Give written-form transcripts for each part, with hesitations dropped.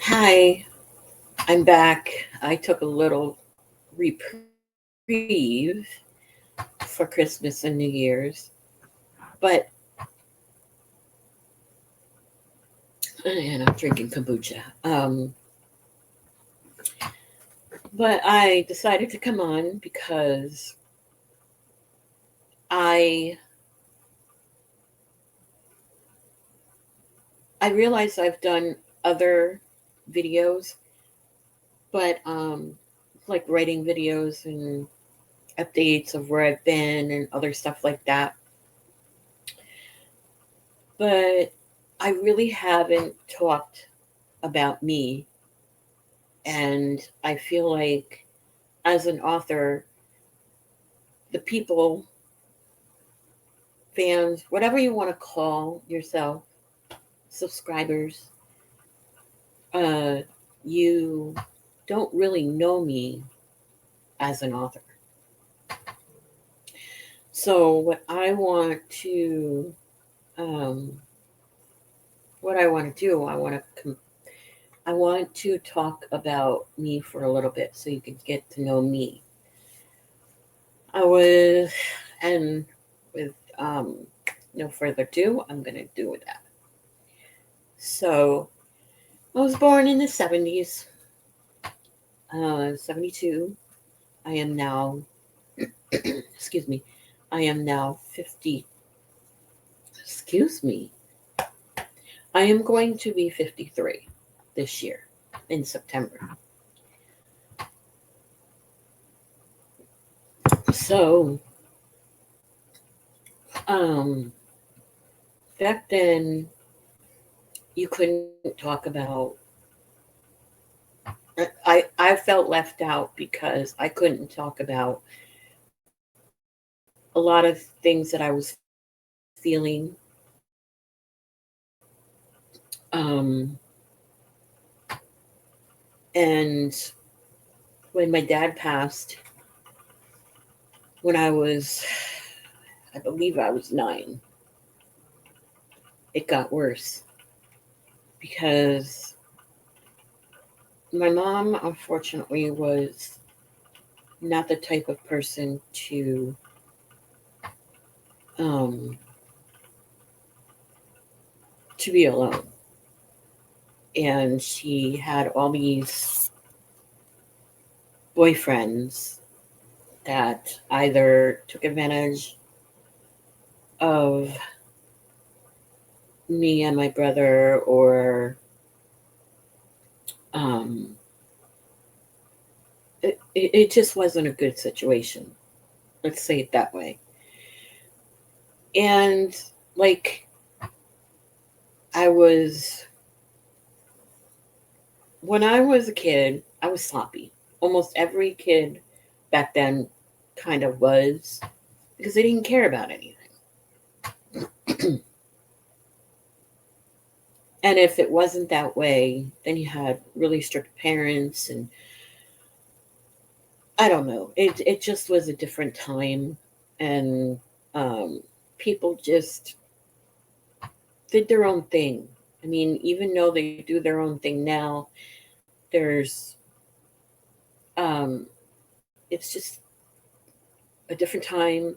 Hi, I'm back. I took a little reprieve for Christmas and New Year's, but and I'm drinking kombucha. But I decided to come on because I I realize I've done other videos, but like writing videos and updates of where I've been and other stuff like that. But I really haven't talked about me. And I feel like as an author, the people, fans, whatever you want to call yourself, subscribers, uh, you don't really know me as an author. So um, what I want to do, I want to talk about me for a little bit so you can get to know me. I was, and with no further ado, I'm gonna do that. So I was born in the 70s, 72. I am now, excuse me, I am now 50. Excuse me. I am going to be 53 this year in September. So, um, back then, you couldn't talk about. I felt left out because I couldn't talk about a lot of things that I was feeling. Um, and when my dad passed, when I believe I was 9, it got worse because my mom, unfortunately, was not the type of person um, to be alone, and she had all these boyfriends that either took advantage of me and my brother, or um, it just wasn't a good situation. Let's say it that way. And like I was when I was a kid, I was sloppy. Almost every kid back then kind of was because they didn't care about anything. And if it wasn't that way, then you had really strict parents, and I don't know. It just was a different time, and um, people just did their own thing. I mean, even though they do their own thing now, there's it's just a different time.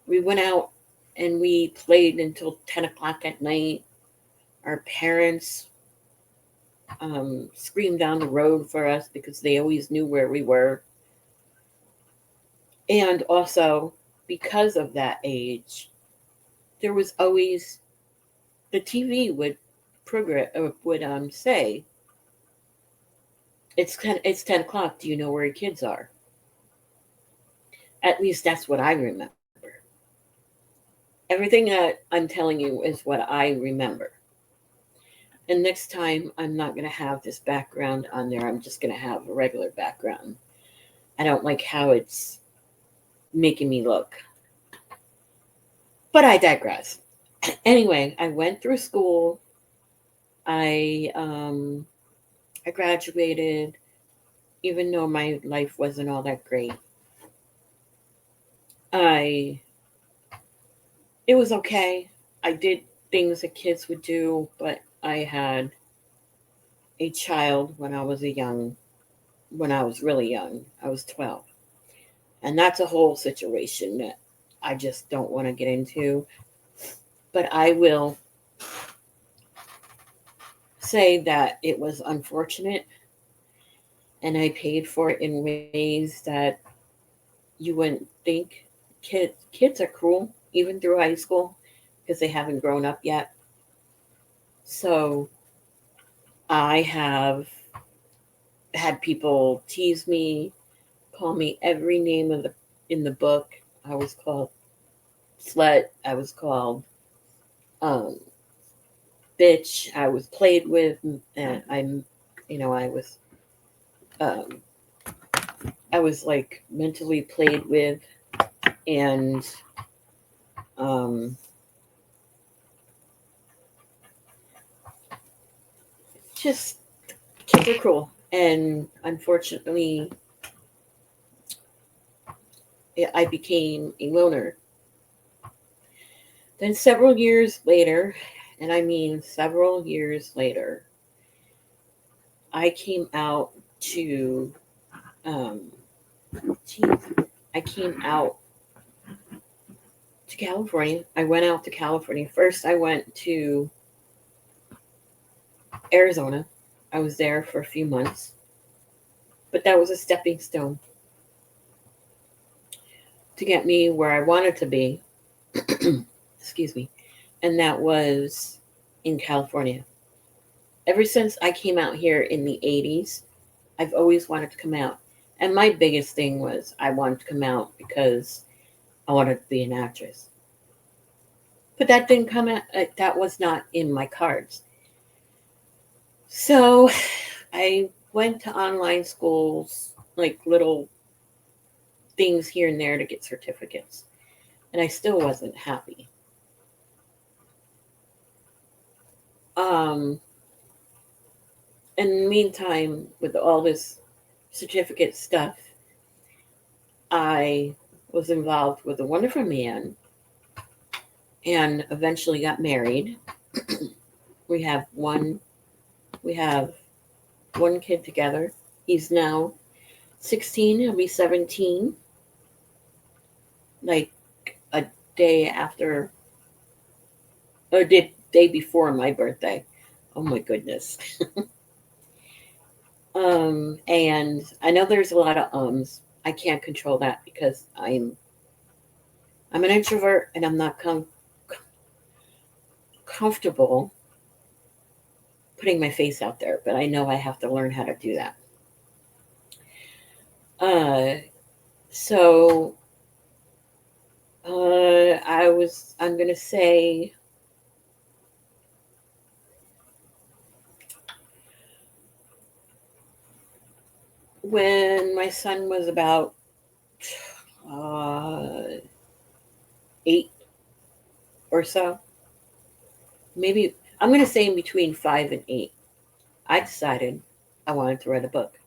We went out and we played until 10 o'clock at night. Our parents screamed down the road for us because they always knew where we were. And also, because of that age, there was always the TV would say it's 10 o'clock. Do you know where your kids are? At least that's what I remember. Everything that I'm telling you is what I remember. And next time, I'm not going to have this background on there. I'm just going to have a regular background. I don't like how it's making me look. But I digress. Anyway, I went through school. I um, I graduated, even though my life wasn't all that great. I It was okay. I did things that kids would do, but I had a child when I was really young. I was 12. And that's a whole situation that I just don't want to get into. But I will say that it was unfortunate and I paid for it in ways that you wouldn't think. Kids are cruel, even through high school, because they haven't grown up yet. So I have had people tease me, call me every name of the in the book. I was called slut. I was called um, bitch. I was played with, and um, I was like mentally played with, and um, just kids are cruel. And unfortunately, I became a loner. Then several years later, and I mean several years later, I came out to, um, geez, I came out to California. I went out to California. First, I went to Arizona. I was there for a few months, but that was a stepping stone to get me where I wanted to be. Excuse me. And that was in California. Ever since I came out here in the 80s, I've always wanted to come out. And my biggest thing was I wanted to come out because I wanted to be an actress. But that didn't come out, that was not in my cards. So I went to online schools, like little things here and there to get certificates. And I still wasn't happy. Um, in the meantime, with all this certificate stuff, I was involved with a wonderful man and eventually got married. We have one we have one kid together. He's now 16, he'll be 17, like a day after or day before my birthday. Oh my goodness. And I know there's a lot of ums. I can't control that because I'm an introvert and I'm not comfortable putting my face out there, but I know I have to learn how to do that. Uh, so I'm gonna say when my son was about uh, 8 or so, maybe I'm gonna say in between 5 and 8, I decided I wanted to write a book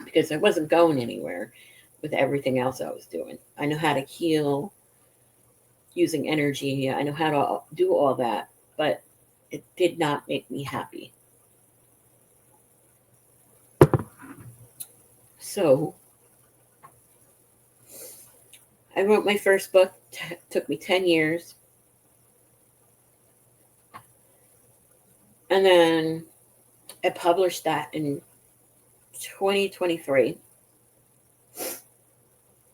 because I wasn't going anywhere with everything else I was doing. I know how to heal using energy. I know how to do all that, but it did not make me happy. So I wrote my first book. Took me 10 years, and then I published that in 2023.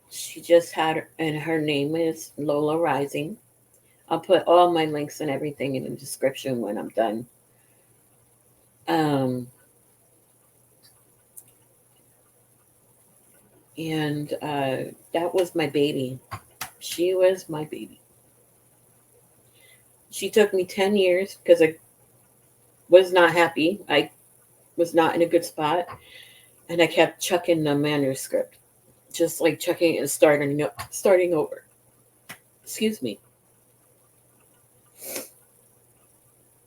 She just had, and her name is Lola Rising. I'll put all my links and everything in the description when I'm done. Um, and that was my baby. She was my baby. She took me 10 years because I was not happy. I was not in a good spot. And I kept chucking the manuscript, just like chucking it and starting over. Excuse me.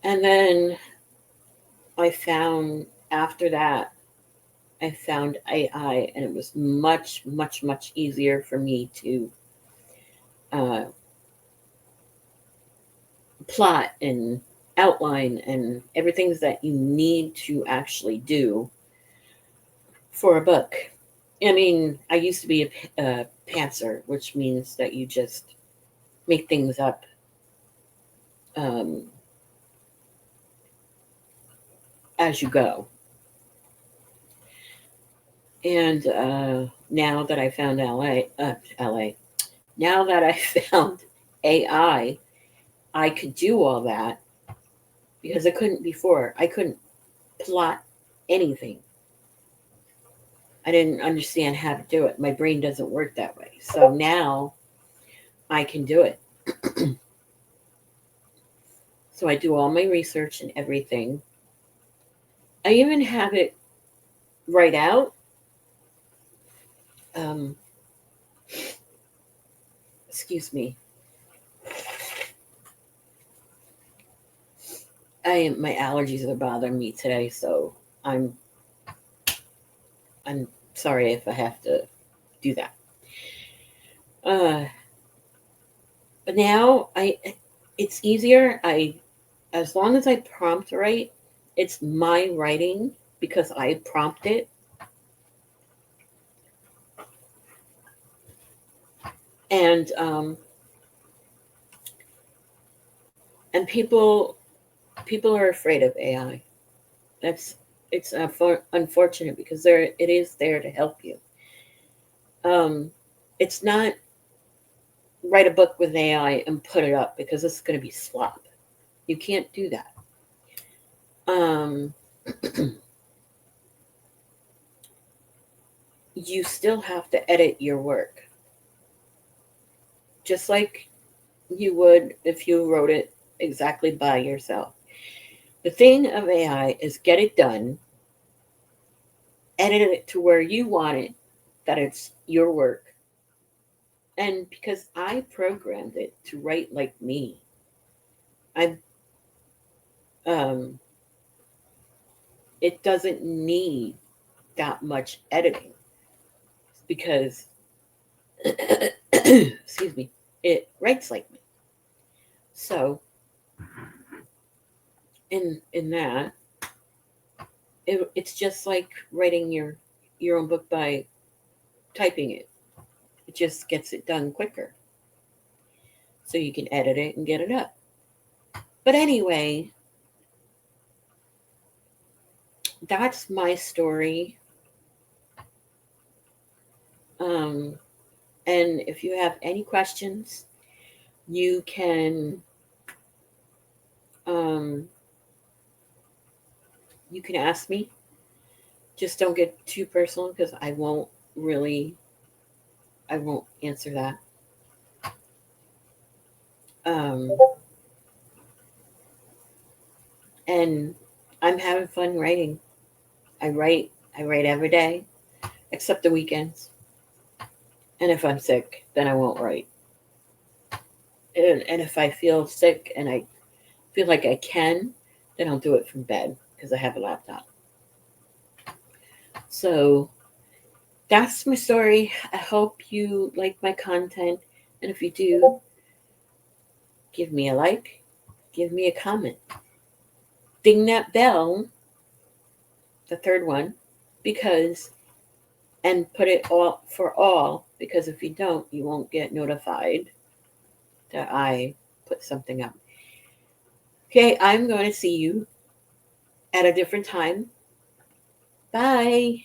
And then I found, after that, I found AI, and it was much, much, much easier for me to uh, plot and outline and everything that you need to actually do for a book. I mean, I used to be a pantser, which means that you just make things up um, as you go. And now that I found LA, now that I found I could do all that because I couldn't before. I couldn't plot anything. I didn't understand how to do it. My brain doesn't work that way. So now I can do it. So I do all my research and everything. I even have it write out. Um, excuse me. My allergies are bothering me today, so I'm I'm sorry if I have to do that. Uh, but now it's easier. As long as I prompt right, it's my writing because I prompt it, and people are afraid of AI. That's it's unfortunate because it is there to help you. Um, it's not write a book with AI and put it up because it's going to be slop. You can't do that. Um, you still have to edit your work just like you would if you wrote it exactly by yourself. The thing of AI is get it done, edit it to where you want it, that it's your work. And because I programmed it to write like me, I um, it doesn't need that much editing because excuse me, it writes like me. So in that, it's just like writing your own book by typing it. It just gets it done quicker, so you can edit it and get it up. But anyway, that's my story. Um, and if you have any questions, you can um, you can ask me. Just don't get too personal because I won't answer that. Um, and I'm having fun writing. I write every day except the weekends. And if I'm sick, then I won't write. And if I feel sick and I feel like I can, then I'll do it from bed because I have a laptop. So that's my story. I hope you like my content. And if you do, give me a like, give me a comment. Ding that bell, the third one, because, and put it all for all, because if you don't, you won't get notified that I put something up. Okay, I'm going to see you at a different time. Bye.